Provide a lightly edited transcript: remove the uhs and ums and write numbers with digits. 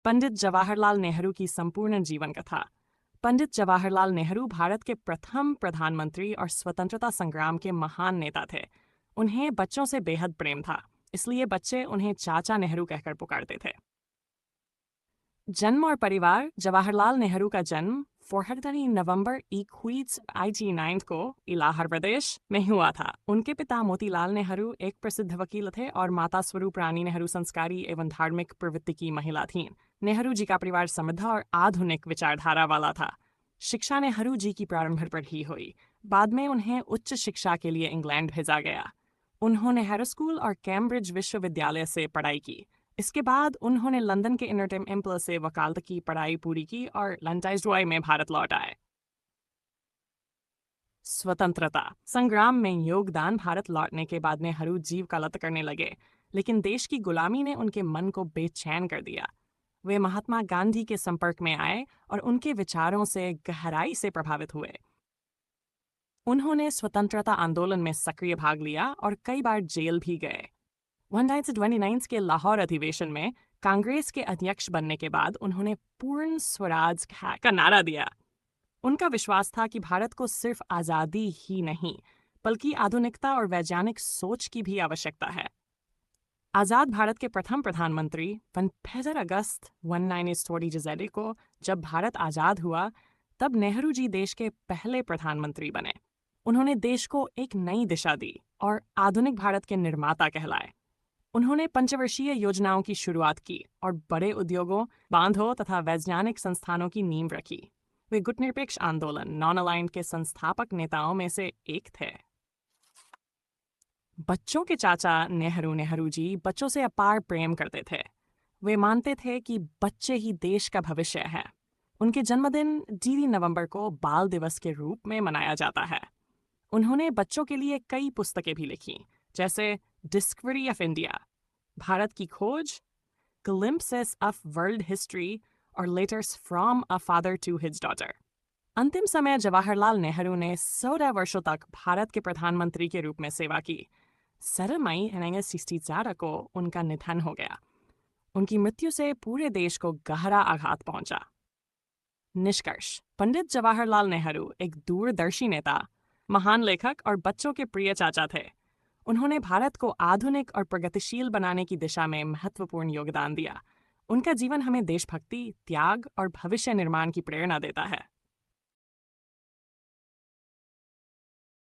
पंडित जवाहरलाल नेहरू की संपूर्ण जीवन कथा। पंडित जवाहरलाल नेहरू भारत के प्रथम प्रधानमंत्री और स्वतंत्रता संग्राम के महान नेता थे। उन्हें बच्चों से बेहद प्रेम था, इसलिए बच्चे उन्हें चाचा नेहरू कहकर पुकारते थे। जन्म और परिवार। जवाहरलाल नेहरू का जन्म 4 नवंबर 19 को इलाहाबाद प्रदेश में हुआ था। उनके पिता मोतीलाल नेहरू एक प्रसिद्ध वकील थे और माता स्वरूप रानी नेहरू संस्कारी एवं धार्मिक प्रवृत्ति की महिला थीं। नेहरू जी का परिवार समृद्ध और आधुनिक विचारधारा वाला था। शिक्षा नेहरू जी की प्रारंभ पर ही हुई। बाद में उन्हें उच्च शिक्षा के लिए इंग्लैंड भेजा गया। उन्होंने हैरो स्कूल और कैम्ब्रिज विश्वविद्यालय से पढ़ाई की। इसके बाद उन्होंने लंदन के इनर टेम्पल से वकालत की पढ़ाई पूरी की और लंटाइजवाई में भारत लौट आए। स्वतंत्रता संग्राम में योगदान। भारत लौटने के बाद नेहरू जीव कालत करने लगे, लेकिन देश की गुलामी ने उनके मन को बेचैन कर दिया। वे महात्मा गांधी के संपर्क में आए और उनके विचारों से गहराई से प्रभावित हुए। उन्होंने स्वतंत्रता आंदोलन में सक्रिय भाग लिया और कई बार जेल भी गए। 1929 के लाहौर अधिवेशन में कांग्रेस के अध्यक्ष बनने के बाद उन्होंने पूर्ण स्वराज का नारा दिया। उनका विश्वास था कि भारत को सिर्फ आज़ादी ही नहीं, बल्कि आधुनिकता और वैज्ञानिक सोच की भी आवश्यकता है। आज़ाद भारत के प्रथम प्रधानमंत्री 15 अगस्त 1940 को जब भारत आज़ाद हुआ, तब नेहरू जी देश के पहले प्रधानमंत्री बने। उन्होंने देश को एक नई दिशा दी और आधुनिक भारत के निर्माता कहलाए। उन्होंने पंचवर्षीय योजनाओं की शुरुआत की और बड़े उद्योगों, बांधों तथा वैज्ञानिक संस्थानों की नींव रखी। वे गुटनिरपेक्ष आंदोलन नॉन अलाइंड के संस्थापक नेताओं में से एक थे। बच्चों के चाचा नेहरू जी बच्चों से अपार प्रेम करते थे। वे मानते थे कि बच्चे ही देश का भविष्य है। उनके जन्मदिन 3 नवंबर को बाल दिवस के रूप में मनाया जाता है। उन्होंने बच्चों के लिए कई पुस्तकें भी लिखी, जैसे डिस्कवरी ऑफ इंडिया, भारत की खोज, ग्लिम्पसेस ऑफ वर्ल्ड हिस्ट्री और letters from a father to his daughter. अंतिम समय जवाहरलाल नेहरू ने 16 वर्षों तक भारत के प्रधानमंत्री के रूप में सेवा की। 7 मई 1964 को उनका निधन हो गया। उनकी मृत्यु से पूरे देश को गहरा आघात पहुंचा। निष्कर्ष: पंडित जवाहरलाल नेहरू एक दूरदर्शी नेता, महान लेखक और बच्चों के प्रिय चाचा थे। उन्होंने भारत को आधुनिक और प्रगतिशील बनाने की दिशा में महत्वपूर्ण योगदान दिया। उनका जीवन हमें देशभक्ति, त्याग और भविष्य निर्माण की प्रेरणा देता है।